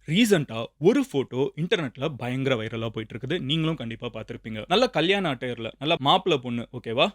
ரீசென்ட்டா ஒரு ஃபோட்டோ இன்டர்நெட்ல பயங்கர வைரலா போயிட்டு இருக்குது. நீங்களும் கண்டிப்பா பார்த்திருப்பீங்க. நல்ல கல்யாண அட்டையர்ல நல்ல மாப்பிள்ளை பொண்ணு ஓகேவா?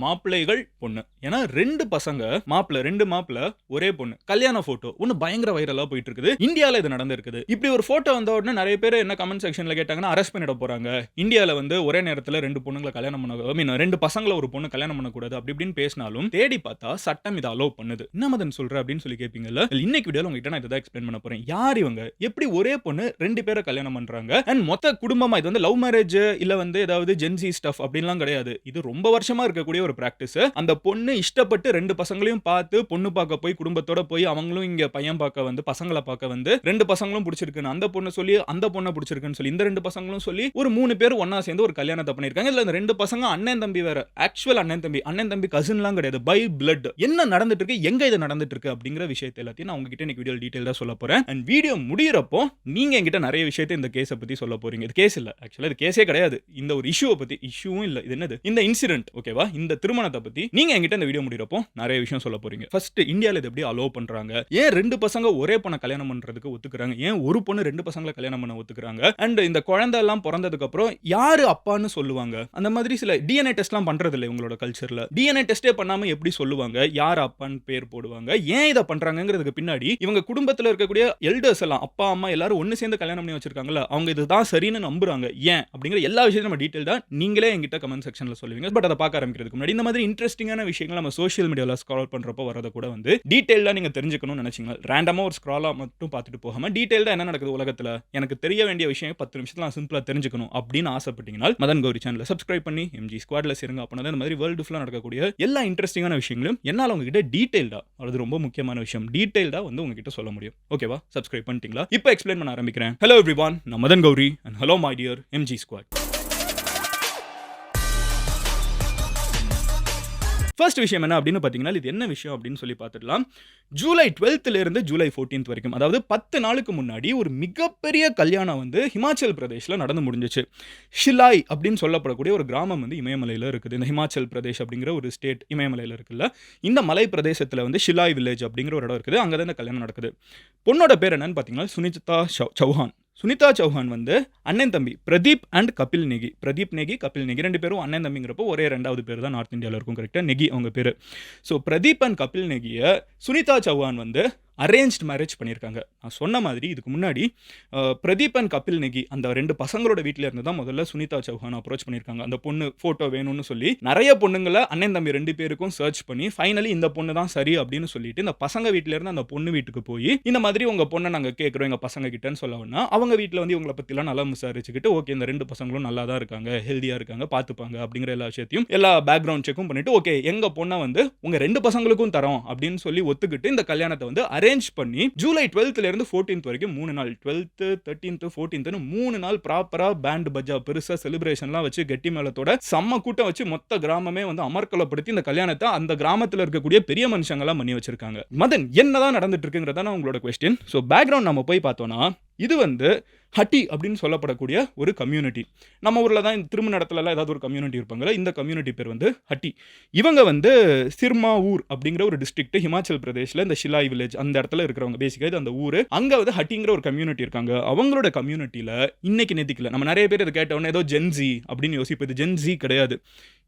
மாப்பிள்ளைகள் பொண்ணு. ஏன்னா 2 பசங்க மாப்பிள்ளை 2 மாப்பிள்ளை ஒரே பொண்ணு. கல்யாண ஃபோட்டோ ஒண்ணு பயங்கர வைரலா போயிட்டு இருக்குது. இந்தியால இது நடந்திருக்குது. இப்படி ஒரு ஃபோட்டோ வந்த உடனே நெறைய பேர் என்ன கமெண்ட் செக்ஷன்ல கேட்டாங்கன்னா, அரெஸ்ட் பண்ணிட போறாங்க. இந்தியால வந்து ஒரே நேரத்துல 2 பொண்ணுங்கள கல்யாணம் பண்ண ஐ மீன் 2 பசங்கள ஒரு பொண்ணு கல்யாணம் பண்ணக்கூடாது அப்படி இப்படின்னு பேசினாலும், தேடி பார்த்தா சட்டம் இத அலோவ் பண்ணுது. என்ன மதன் சொல்ற அப்படின்னு சொல்லி கேட்பீங்கல்ல. இன்னைக்கு வீடியோல உங்ககிட்ட நான் இத தான் எக்ஸ்பிளைன் பண்ண போறேன். யார் இவங்க? எப்படி ஒரே பொண்ணு 2 பேர கல்யாணம் பண்றாங்க? அண்ட் மொத்த குடும்பமா இது வந்து லவ் மேரேஜ் இல்ல வந்து ஏதாவது ஜென்ஸி ஸ்டஃப் அப்படின்லாம் கிடையாது. இது ரொம்ப வருஷமா இருக்கக்கூடிய ஒரு பிராக்டிஸ். அந்த பொண்ணு இஷ்டப்பட்டு 2 பசங்களையும் பார்த்து பொண்ணு பார்க்க போய் குடும்பத்தோட போய் அவங்களும் இங்க பையன் பார்க்க வந்து பசங்கள பார்க்க வந்து 2 பசங்களும் புடிச்சிருக்குன்னு அந்த பொண்ணு சொல்லி அந்த பொண்ண புடிச்சிருக்குன்னு சொல்லி இந்த 2 பசங்களும் சொல்லி ஒரு 3 பேர் ஒண்ணா சேர்ந்து ஒரு கல்யாணத்த பண்ணிருக்காங்க. இதுல இந்த 2 பசங்க அண்ணன் தம்பி வேற. ஆக்சுவல் அண்ணன் தம்பி கசின்லாம் கிடையாது. By blood. என்ன நடந்துட்டு இருக்கு? எங்க இது நடந்துட்டு இருக்கு? அப்படிங்கிற விஷயத்தை எல்லாத்தையும் நான் உங்ககிட்ட இன்னைக்கு வீடியோ டீடைலா சொல்ல போறேன். அண்ட் வீடியோ முடியறப்போ நீங்க என்கிட்ட நிறைய விஷயத்தை இந்த கேஸ பத்தி சொல்ல போறீங்க. இது கேஸ் இல்ல. ஆக்சுவலா இது கேஸே கிடையாது. இந்த ஒரு இஷ்யூவ பத்தி இஷ்யூவும் இல்ல. இது என்னது? இந்த இன்சிடென்ட் ஓகேவா? இந்த திருமணத்தை பத்தி நீங்க என்கிட்ட இந்த வீடியோ முடியறப்போ நிறைய விஷயம் சொல்ல போறீங்க. ஃபர்ஸ்ட் இந்தியால இது எப்படி அலோவ் பண்றாங்க? ஏன் 2 பசங்க ஒரே பொண்ண கல்யாணம் பண்றதுக்கு ஒத்துக்குறாங்க? ஏன் ஒரு பொண்ணு 2 பசங்கள கல்யாணம் பண்ண ஒத்துக்குறாங்க? அண்ட் இந்த குழந்தை எல்லாம் பிறந்ததுக்கு அப்புறம் யாரு அப்பான்னு சொல்லுவாங்க? அந்த மாதிரி சில டிஎன்ஏ டெஸ்ட்லாம் பண்றது இல்ல உங்களோட கல்ச்சர்ல. டிஎன்ஏ டெஸ்டே பண்ணாம எப்படி சொல்லுவாங்க? யார் அப்பான்னு பேர் போடுவாங்க? ஏன் இத பண்றாங்கங்கிறதுக்கு பின்னாடி இவங்க குடும்பத்துல இருக்கக்கூடிய எல்டர்ஸ் எல்லாம் அப்பா அம்மா எல்லாரும் ஒன்னு சேர்ந்து கல்யாணம் பண்ணி வச்சிருக்காங்கல்ல அவங்க இதுதான் சரின்னு நம்புறாங்க. ஏன் அப்படிங்கிற எல்லா விஷயத்தையும் நம்ம டீடைலா நீங்களே என்கிட்ட கமெண்ட் செக்ஷன்ல சொல்லுவீங்க. பட் அதை பார்க்க ஆரம்பிக்கிறதுக்கு முன்னாடி இந்த மாதிரி இன்ட்ரெஸ்டிங்கான விஷயங்கள் நம்ம சோஷியல் மீடியால ஸ்க்ரால் பண்றப்போ வரத கூட வந்து டீடைலா நீங்க தெரிஞ்சுக்கணும்னு நினைச்சீங்க. ரேண்டமா ஒரு ஸ்க்ராலா மட்டும் பார்த்துட்டு போகாம டீடைலா என்ன நடக்குது உலகத்துல எனக்கு தெரிய வேண்டிய விஷயம் 10 நிமிஷத்துல நான் சிம்பிளா தெரிஞ்சுக்கணும் அப்படின்னு ஆசைப்பட்டீங்கன்னா மதன் கௌரி சேனலை சப்ஸ்கிரைப் பண்ணி எம்ஜி ஸ்குவாட்ல சேருங்க. அப்பனா இந்த மாதிரி வேர்ல்டு ஃபுல்லா நடக்கக்கூடிய எல்லா இன்ட்ரெஸ்டிங்கான விஷயங்களும் என்னால உங்ககிட்ட டீடைலா அது ரொம்ப முக்கியமான விஷயம் டீடைலா வந்து உங்ககிட்ட சொல்ல முடியும். ஓகேவா? சப்ஸ்கிரைப் பண்ணிட்டீங்களா? இப்போ எக்ஸ்பிளைன் பண்ண ஆரம்பிக்கிறேன். ஹலோ எவ்ரிவான், நான் Madan Gowri and hello my dear MG squad. First விஷயம் என்ன அப்படின்னு பார்த்தீங்கன்னா, இது என்ன விஷயம் அப்படின்னு சொல்லி பார்த்துடலாம். ஜூலை 12th இருந்து ஜூலை 14th வரைக்கும், அதாவது 10 நாளுக்கு முன்னாடி ஒரு மிகப்பெரிய கல்யாணம் வந்து ஹிமாச்சல் பிரதேஷ்ல நடந்து முடிஞ்சுச்சு. ஷிலாய் அப்படின்னு சொல்லப்படக்கூடிய ஒரு கிராமம் வந்து இமயமலையில இருக்குது. இந்த ஹிமாச்சல் பிரதேஷ் அப்படிங்கிற ஒரு ஸ்டேட் இமயமலையில இருக்குல்ல, இந்த மலை பிரதேசத்துல வந்து ஷிலாய் வில்லேஜ் அப்படிங்கிற ஒரு இடம் இருக்குது. அங்க தான் இந்த கல்யாணம் நடக்குது. பொண்ணோட பேர் என்னன்னு பார்த்தீங்கன்னா, சுனிதா சௌஹான். சுனிதா சௌஹான் வந்து அண்ணன் தம்பி பிரதீப் அண்ட் கபில் நேகி. பிரதீப் நேகி, கபில் நேகி 2 பேரும் அண்ணன் தம்பிங்கிறப்போ ஒரே 2வது பேர் தான் நார்த் இந்தியாவில் இருக்கும். கரெக்டாக நெகி அவங்க பேர். ஸோ பிரதீப் அண்ட் கபில் நேகியை சுனிதா சௌஹான் வந்து அரேஞ்ச்ட் மேரேஜ் பண்ணியிருக்காங்க. நான் சொன்ன மாதிரி இதுக்கு முன்னாடி பிரதீப் அண்ட் கபில் நெகி அந்த 2 பசங்களோட வீட்டில் இருந்து தான் முதல்ல சுனிதா சௌஹான் அப்ரோச் பண்ணியிருக்காங்க. அந்த பொண்ணு ஃபோட்டோ வேணும்னு சொல்லி நிறைய பொண்ணுங்களை அண்ணன் தம்பி 2 பேருக்கும் சர்ச் பண்ணி ஃபைனலி இந்த பொண்ணு தான் சரி அப்படின்னு சொல்லிட்டு இந்த பசங்க வீட்டில இருந்து அந்த பொண்ணு வீட்டுக்கு போய் இந்த மாதிரி உங்க பொண்ணை நாங்கள் கேட்குறோம் எங்கள் பசங்க கிட்டன்னு சொல்லவுன்னா அவங்க வீட்டில் வந்து இவங்களை பற்றிலாம் நல்லா விசாரிச்சுக்கிட்டு ஓகே இந்த 2 பசங்களும் நல்லா தான் இருக்காங்க, ஹெல்தியாக இருக்காங்க, பார்த்துப்பாங்க அப்படிங்கிற எல்லா விஷயத்தையும் எல்லா பேக்ரவுண்ட் செக்கும் பண்ணிட்டு ஓகே எங்கள் பொண்ணை வந்து உங்கள் 2 பசங்களுக்கும் தரோம் அப்படின்னு சொல்லி ஒத்துக்கிட்டு இந்த கல்யாணத்தை வந்து அரேஞ்ச் பண்ணி ஜூலை 12th இருந்து 14th வரைக்கும் 3 நாள் 12th 13th 14th 3 நாள் ப்ராப்பரா பேண்ட் பஜ்ஜா பெருசா செலிப்ரேஷன்லாம் வச்சு கெட்டி மேளத்தோட செம்ம கூட்டம் வச்சு மொத்த கிராமமே வந்து அமர்க்கலப்படுத்தி இந்த கல்யாணத்தை அந்த கிராமத்தில் இருக்கக்கூடிய பெரிய மனுஷங்களாம் பண்ணி வச்சிருக்காங்க. மதன் என்னதான் நடந்துட்டு இருக்குங்கிறதா உங்களோட கொஸ்டின். ஸோ பேக்ரவுண்ட் நம்ம போய் பார்த்தோம்னா இது வந்து ஹட்டி அப்படின்னு சொல்லப்படக்கூடிய ஒரு கம்யூனிட்டி. நம்ம ஊரில் தான் திரும்ப இடத்துலலாம் ஏதாவது ஒரு கம்யூனிட்டி இருப்பாங்கல்ல, இந்த கம்யூனிட்டி பேர் வந்து ஹட்டி. இவங்க வந்து சிர்மா ஊர் அப்படிங்கிற ஒரு டிஸ்ட்ரிக்ட் ஹிமாச்சல் பிரதேஷில் இந்த ஷிலாய் வில்லேஜ் அந்த இடத்துல இருக்கிறவங்க பேசிக்காக இது அந்த ஊர். அங்கே வந்து ஹட்டிங்கிற ஒரு கம்யூனிட்டி இருக்காங்க. அவங்களோட கம்யூனிட்டியில் இன்னைக்கு நேத்திக்கல நம்ம நிறைய பேர் இதை கேட்டவுடனே ஏதோ ஜென்சி அப்படின்னு யோசிப்போம். இது ஜென்சி கிடையாது.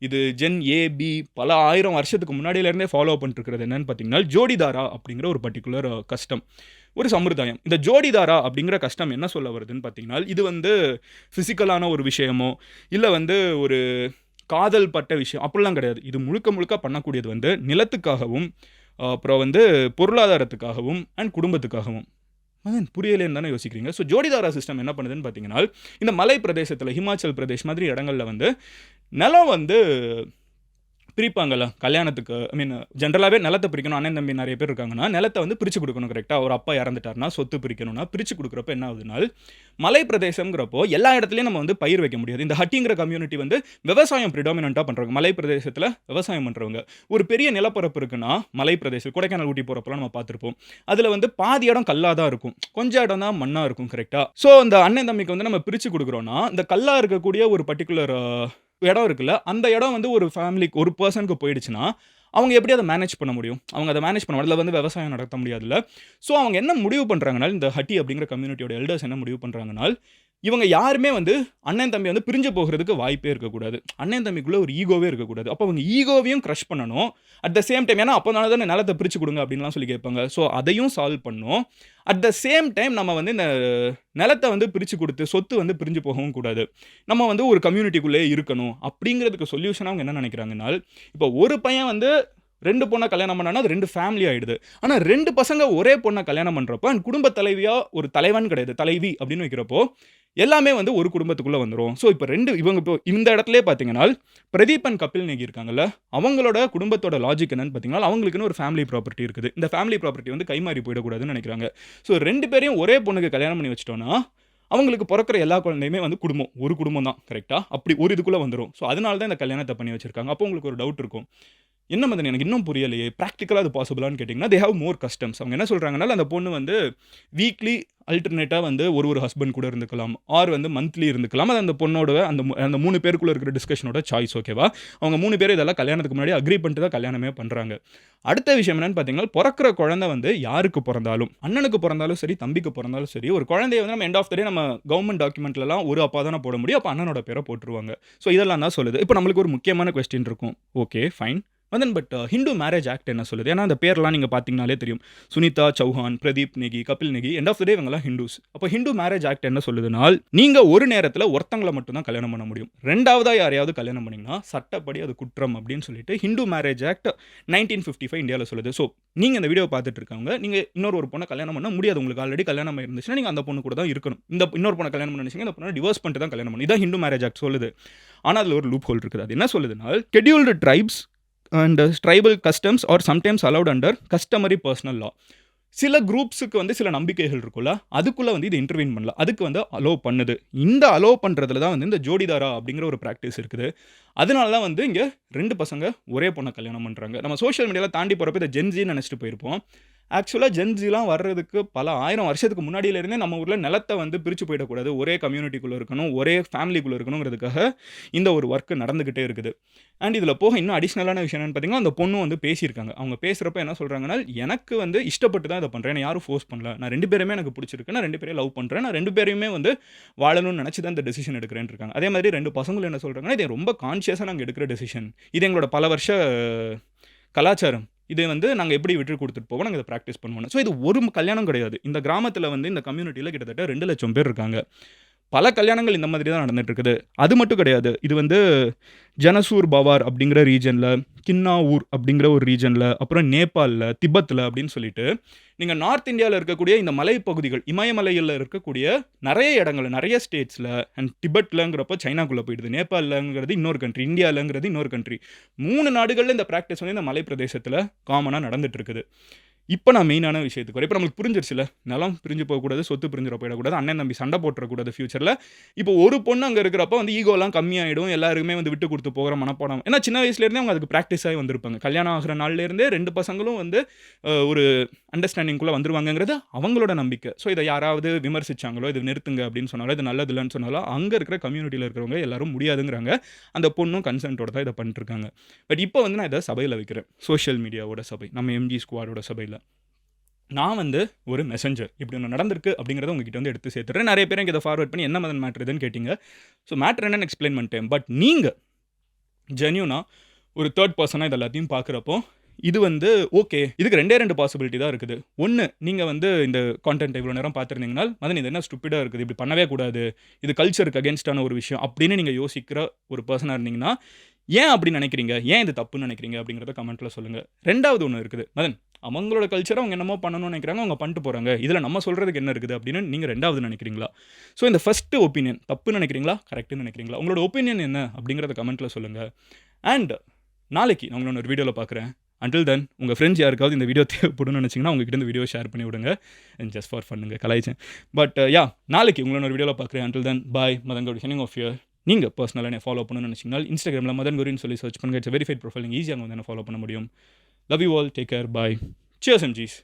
இது ஜென் ஏபி பல 1000 வருஷத்துக்கு முன்னாடியிலேருந்தே ஃபாலோ பண்ணிட்டு இருக்கிறது என்னன்னு பார்த்தீங்கன்னா ஜோடிதாரா அப்படிங்கிற ஒரு பர்டிகுலர் கஸ்டம், ஒரு சம்பிரதாயம். இந்த ஜோடிதாரா அப்படிங்கிற கஷ்டம் என்ன சொல்ல வருதுன்னு பார்த்தீங்கன்னா இது வந்து ஃபிசிக்கலான ஒரு விஷயமோ இல்லை வந்து ஒரு காதல் பட்ட விஷயம் அப்படிலாம் கிடையாது. இது முழுக்க முழுக்க பண்ணக்கூடியது வந்து நிலத்துக்காகவும் அப்புறம் வந்து பொருளாதாரத்துக்காகவும் அண்ட் குடும்பத்துக்காகவும். புரியலேன்னு தானே யோசிக்கிறீங்க. ஸோ ஜோடிதாரா சிஸ்டம் என்ன பண்ணுதுன்னு பார்த்தீங்கன்னா இந்த மலை பிரதேசத்தில் ஹிமாச்சல் பிரதேஷ் மாதிரி இடங்களில் வந்து நிலம் வந்து பிரிப்பாங்கல்ல கல்யாணத்துக்கு. ஐ மீன் ஜென்ரலாகவே நிலத்தை பிரிக்கணும். அண்ணன் தம்பி நிறைய பேர் இருக்காங்கன்னா நிலத்தை வந்து பிரித்து கொடுக்கணும். கரெக்டாக ஒரு அப்பா இறந்துட்டாருன்னா சொத்து பிரிக்கணும்னா பிரித்து கொடுக்குறப்ப என்ன ஆகுதுனால் மலை பிரதேசங்கிறப்போ எல்லா இடத்துலையும் நம்ம வந்து பயிர் வைக்க முடியாது. இந்த ஹட்டிங்கிற கம்யூனிட்டி வந்து விவசாயம் ப்ரிடாமினண்ட்டாக பண்ணுறவங்க. மலை பிரதேசத்தில் விவசாயம் பண்ணுறவங்க. ஒரு பெரிய நிலப்பரப்பு இருக்குன்னா மலை பிரதேசம் கொடைக்கானல் ஊட்டி போகிறப்பெல்லாம் நம்ம பார்த்துருப்போம். அதில் வந்து பாதி இடம் கல்லாக தான் இருக்கும், கொஞ்சம் இடம் தான் மண்ணாக இருக்கும். கரெக்டாக. ஸோ இந்த அண்ணன் தம்பிக்கு வந்து நம்ம பிரித்து கொடுக்குறோன்னா இந்த கல்லாக இருக்கக்கூடிய ஒரு பர்டிகுலர் இடம் இருக்குல்ல, அந்த இடம் வந்து ஒரு ஃபேமிலிக்கு ஒரு பர்சனுக்கு போயிடுச்சுன்னா அவங்க எப்படி அதை மேனேஜ் பண்ண முடியும்? அவங்க அதை மேனேஜ் பண்ண அதில வந்து விவசாயம் நடத்த முடியாதுல்ல. ஸோ அவங்க என்ன முடிவு பண்றாங்கன்னா, இந்த ஹட்டி அப்படிங்கிற கம்யூனிட்டியோட எல்டர்ஸ் என்ன முடிவு பண்றாங்கன்னா, இவங்க யாருமே வந்து அண்ணன், தம்பி வந்து பிரிஞ்சு போகுறதுக்கு வாய்ப்பே இருக்கக்கூடாது. அண்ணன், தம்பிக்குள்ள ஒரு ஈகோவே இருக்கக்கூடாது. அப்போ அவங்க ஈகோவையும் கிரஷ் பண்ணணும். அட் த சேம் டைம் ஏன்னா அப்பனால தானே நிலத்த பிரிச்சு குடுங்க அப்படின்லாம் சொல்லி கேட்பாங்க. ஸோ அதையும் சால்வ் பண்ணணும். அட் த சேம் டைம் நம்ம வந்து இந்த நிலத்த வந்து பிரிச்சு குடுத்து, சொத்து வந்து பிரிஞ்சு போகவும் கூடாது. நம்ம வந்து ஒரு கம்யூனிட்டிக்குள்ளேயே இருக்கணும். அப்படிங்கிறதுக்கு சொல்யூஷனா அவங்க என்ன நினைக்கிறாங்கன்னா, இப்போ ஒரு பையன் வந்து 2 பொண்ண கல்யாணம் பண்ணான்னா, அது 2 ஃபேமிலி ஆயிடுது. ஆனா 2 பசங்க ஒரே பொண்ண கல்யாணம் பண்றப்போ, அண்ட் குடும்ப தலைவியா ஒரு தலைவன் கிடையாது. தலைவி அப்படின்னு வைக்கிறப்போ, எல்லாமே வந்து ஒரு குடும்பத்துக்குள்ள வந்துரும். ஸோ இப்போ 2 இவங்க இப்போ இந்த இடத்திலேயே பார்த்தீங்கன்னா, பிரதீப் அண்ட் கபில் நேகி இருக்காங்கல்ல, அவங்களோட குடும்பத்தோட லாஜிக் என்னன்னு பார்த்தீங்கன்னா, அவங்களுக்குன்னு ஒரு ஃபேமிலி ப்ராப்பர்ட்டி இருக்குது. இந்த ஃபேமிலி ப்ராப்பர்ட்டி வந்து கைமாறி போயிடக்கூடாதுன்னு நினைக்கிறாங்க. ஸோ 2 பேரையும் ஒரே பொண்ணுக்கு கல்யாணம் பண்ணி வச்சுட்டோம்னா, அவங்களுக்கு பொறக்கிற எல்லா குழந்தையுமே வந்து குடும்பம். ஒரு குடும்பம் தான் கரெக்ட்டா? அப்படி ஒரு இதுக்குள்ள வந்துரும். ஸோ அதனால தான் இந்த கல்யாணத்த பண்ணி வச்சிருக்காங்க. அப்போ உங்களுக்கு ஒரு டவுட் இருக்கும். என்ன மதன் எனக்கு இன்னும் புரியலையே! பிராக்டிகலா அது பாசிபிளான்னு கேட்டீங்கன்னா, தே ஹேவ் மோர் கஸ்டம்ஸ். அவங்க என்ன சொல்றாங்கன்னா, அந்த பொண்ணு வந்து வீக்லி அல்டர்னேட்டா வந்து ஒரு ஹஸ்பண்ட் கூட இருந்துக்கலாம். ஆர் வந்து மந்த்லி இருந்துக்கலாம். அது அந்த பொண்ணோட அந்த 3 பேருக்குள்ள இருக்கிற டிஸ்கஷனோட சாய்ஸ் ஓகேவா? அவங்க 3 பேரும் இதெல்லாம் கல்யாணத்துக்கு முன்னாடி அக்ரி பண்ணிட்டு தான் கல்யாணமே பண்றாங்க. அடுத்த விஷயம் என்னன்னு பார்த்தீங்கன்னா, பொறக்கிற குழந்தை வந்து யாருக்கு பொறந்தாலும், அண்ணனுக்கு பொறந்தாலும் சரி, தம்பிக்கு பொறந்தாலும் சரி, ஒரு குழந்தைய வந்து நம்ம எண்ட் ஆஃப் த டே நம்ம கவர்ன்மென்ட் டாக்குமெண்ட்லலாம் ஒரு அப்பா தானே போட முடியும். அப்ப அண்ணனோட பேர போட்டுருவாங்க. ஸோ இதெல்லாம் தான் சொல்லுது. இப்போ நம்மளுக்கு ஒரு முக்கியமான கொஸ்டின் இருக்கும். Okay fine. But Hindu marriage act என்ன சொல்லுது? ஏன்னா அந்த பேர்லாம் நீங்க பார்த்தீங்கனாலே தெரியும். Sunita Chauhan, Pradeep Negi, Kapil Negi end of the day இவங்கலாம் ஹிந்துஸ். அப்போ ஹிந்து மேரேஜ் ஆக்ட் என்ன சொல்லுதுனால், நீங்க ஒரு நேரத்தில ஒருத்தங்கள மட்டும் தான் கல்யாணம் பண்ண முடியும். 2வதா யாரையாவது கல்யாணம் பண்ணீங்கன்னா, சட்டப்படி அது குற்றம் அப்படின்னு சொல்லிட்டு ஹிந்து மேரேஜ் ஆக்ட் 1955 இந்தியால சொல்லுது. ஸோ நீங்க இந்த வீடியோ பார்த்துட்டு இருக்கவங்க, நீங்க ஒரு பொண்ண கல்யாணம் பண்ண முடியாது. உங்களுக்கு ஆல்ரெடி கல்யாணம் இருந்துச்சுன்னா, நீங்க அந்த பொண்ணு கூட தான் இருக்கணும். இந்த இன்னொரு பொண்ண கல்யாணம் பண்ண நினைச்சீங்கன்னா, இந்த பொண்ண டிவோர்ஸ் பண்ணிட்டு தான் கல்யாணம் பண்ணணும். இதான் ஹிந்து மேரேஜ் ஆக்ட் சொல்லுது. ஆனா அதில ஒரு லூப் ஹோல் இருக்குது. அது என்ன சொல்லுதுனால், scheduled tribes and tribal customs are sometimes allowed under customary personal law. சில குரூப்ஸுக்கு வந்து சில நம்பிக்கைகள் இருக்குல்ல, அதுக்குள்ள வந்து இது இன்டர்வீன் பண்ணலாம். அதுக்கு வந்து அலோவ் பண்ணுது. இந்த அலோவ் பண்றதுல தான் வந்து இந்த ஜோடிதாரா அப்படிங்கிற ஒரு பிராக்டிஸ் இருக்குது. அதனால தான் வந்து இங்க 2 பசங்க ஒரே பொண்ண கல்யாணம் பண்றாங்க. நம்ம சோசியல் மீடியால தாண்டி போறப்ப இத ஜென் ஜீன்னு நினைச்சுட்டு போயிருப்போம். ஆக்சுவலா ஜென் ஜீலாம் வர்றதுக்கு பல 1000 வருஷத்துக்கு முன்னாடியில இருந்தே நம்ம ஊர்ல நிலத்த வந்து பிரிச்சு போயிடக்கூடாது. ஒரே கம்யூனிட்டிக்குள்ள இருக்கணும், ஒரே ஃபேமிலிக்குள்ள இருக்கணுங்கிறதுக்காக இந்த ஒரு வொர்க் நடந்துகிட்டே இருக்குது. அண்ட் இதில போக இன்னும் அடிஷனலான விஷயம் என்னன்னு பார்த்தீங்கன்னா, அந்த பொண்ணும் வந்து பேசியிருக்காங்க. அவங்க பேசுறப்ப என்ன சொல்றாங்கன்னா, எனக்கு வந்து இஷ்டப்பட்டு தான் இத பண்றேன். என்ன யாரும் ஃபோர்ஸ் பண்ணல. நான் 2 பேரையுமே எனக்கு பிடிச்சிருக்கு. நான் 2 பேரையும் லவ் பண்றேன். நான் 2 பேரையுமே வந்து வாழணும்னு நினைச்சு தான் இந்த டிசிஷன் எடுக்கிறேன்னு இருக்காங்க. அதே மாதிரி 2 பசங்களும் என்ன சொல்றாங்கன்னா, இது ரொம்ப கான்ஷியஸா நாங்க எடுக்கிற டிசிஷன். இது எங்களோட பல வருஷ கலாச்சாரம். இதை வந்து நாங்க எப்படி விட்டு குடுத்துட்டு போவோம். நாங்க இத பிராக்டிஸ் பண்ணுவோம்னு. ஸோ இது ஒரு கல்யாணம் கிடையாது. இந்த கிராமத்தில வந்து இந்த கம்யூனிட்டில கிட்டத்தட்ட 2,00,000 பேர் இருக்காங்க. பல கல்யாணங்கள் இந்த மாதிரி தான் நடந்துட்டு இருக்குது. அது மட்டும் கிடையாது. இது வந்து ஜனசூர் பவார் அப்படிங்கிற ரீஜன்ல, கின்னாவூர் அப்படிங்கிற ஒரு ரீஜன்ல, அப்புறம் நேபாள்ல, திபெத்ல அப்படின்னு சொல்லிட்டு, நீங்க நார்த் இந்தியால இருக்கக்கூடிய இந்த மலைப்பகுதிகள், இமயமலையில இருக்கக்கூடிய நெறைய இடங்கள்ல, நெறைய ஸ்டேட்ஸ்ல அண்ட் திபெட்லங்கிறப்ப சைனாக்குள்ள போயிடுது. நேபாளங்கிறது இன்னொரு கண்ட்ரி, இந்தியாலங்கிறது இன்னொரு கண்ட்ரி. 3 நாடுகள்ல இந்த பிராக்டிஸ் வந்து இந்த மலை பிரதேசத்தில காமனா நடந்துட்டு இருக்குது. இப்ப நான் மெயினான விஷயத்துக்கு வரேன். இப்ப நம்மளுக்கு புரிஞ்சிருச்சுல்ல. நிலம் பிரிஞ்சு போகக்கூடாது, சொத்து பிரிஞ்சிட போயிடக்கூடாது, அண்ணன் தம்பி சண்டை போட்டுறக்கூடாது ஃபியூச்சர்ல. இப்போ ஒரு பொண்ணு அங்க இருக்கிறப்ப வந்து ஈகோலாம் கம்மியாயிடும். எல்லாருக்குமே வந்து விட்டு குடுத்து போகிற மனப்பாடம். ஏன்னா சின்ன வயசுல இருந்தே அவங்க அதுக்கு பிராக்டிஸ் ஆகி வந்திருப்பாங்க. கல்யாணம் ஆகுற நாள்ல இருந்தே 2 பசங்களும் வந்து ஒரு அண்டர்ஸ்டாண்டிங்குள்ள வந்துருவாங்கங்கிறது அவங்களோட நம்பிக்கை. ஸோ இத யாராவது விமர்சிச்சாங்களோ, "இது நிறுத்துங்க" அப்படின்னு சொன்னாலோ, "இது நல்லது இல்லன்னு" சொன்னாலோ, அங்க இருக்கிற கம்யூனிட்டில இருக்கிறவங்க எல்லாரும் முடியாதுங்கிறாங்க. அந்த பொண்ணும் கன்சென்ட்டோட தான் இத பண்ணிட்டு இருக்காங்க. பட் இப்போ வந்து நான் இத சபையில வைக்கிறேன். சோசியல் மீடியாவோட சபை. நம்ம எம்ஜி ஸ்குவாடோட சபையில. நான் வந்து ஒரு மெசஞ்சர். இப்படி ஒண்ணு நடந்திருக்கு அப்படிங்கிறத உங்ககிட்ட வந்து எடுத்து சேர்த்துடுறேன். நெறைய பேர் எனக்கு இத ஃபார்வர்ட் பண்ணி என்ன மதன் மேட்டர் இதுன்னு கேட்டீங்க. ஸோ மேட்டர் என்னன்னு எக்ஸ்ப்ளைன் பண்ணிட்டேன். பட் நீங்க ஜென்யூனா ஒரு 3 பெர்சனா இது எல்லாத்தையும் பார்க்குறப்போ, இது வந்து ஓகே. இதுக்கு 2 பாசிபிலிட்டி தான் இருக்குது. 1 நீங்க வந்து இந்த கான்டென்ட் இவ்வளோ நேரம் பார்த்திருந்தீங்கன்னா, மதன் இது என்ன ஸ்டூபிடா இருக்குது. இப்படி பண்ணவே கூடாது. இது கல்ச்சருக்கு அகைன்ஸ்டான ஒரு விஷயம் அப்படின்னு நீங்க யோசிக்கிற ஒரு பெர்சனா இருந்தீங்கன்னா, ஏன் அப்படி நினைக்கிறீங்க? ஏன் இது தப்புன்னு நினைக்கிறீங்க? அப்படிங்கிறத கமெண்ட்ல சொல்லுங்க. 2வது ஒண்ணு இருக்குது. மதன் அவங்களோட கல்ச்சர அவங்க என்னமோ பண்ணணும்னு நினைக்கிறாங்க. அவங்க பண்ணிட்டு போறாங்க. இதுல நம்ம சொல்றதுக்கு என்ன இருக்குது அப்படின்னு நீங்க 2வது நினைக்கிறீங்களா? ஸோ இந்த ஃபர்ஸ்ட் ஒப்பீனியன் தப்புன்னு நினைக்கிறீங்களா? கரெக்ட்ன்னு நினைக்கிறீங்களா? உங்களோட ஒப்பீனியன் என்ன அப்படிங்கிறத கமெண்ட்ல சொல்லுங்க. அண்ட் நாளைக்கு நான் உங்கள ஒரு வீடியோல பார்க்குறேன். அன்டில் தென் உங்க ஃப்ரெண்ட்ஸ் யாருக்காவது இந்த வீடியோ தேவைப்படும்னு நினைச்சீங்கன்னா, அவங்க கிட்ட இந்த வீடியோ ஷேர் பண்ணி விடுங்க. அண்ட் ஜஸ்ட் ஃபார் ஃபன்னுங்க கலாய்ச்சேன். பட் நாளைக்கு உங்கள ஒரு வீடியோல பார்க்குறேன். Until then bye. Madan Gowri signing off here. நீங்க பர்சனலா என்ன ஃபாலோ பண்ணணும்னு நினைச்சீங்கன்னா, இன்ஸ்டாகிராம்ல மதன் கௌரின்னு சொல்லி சர்ச் பண்ணுங்க. It's verified profile. நீங்க ஈஸியா வந்து என்ன ஃபாலோ பண்ண முடியும். Love you all. Take care. Bye. Cheers எம்ஜிஸ்.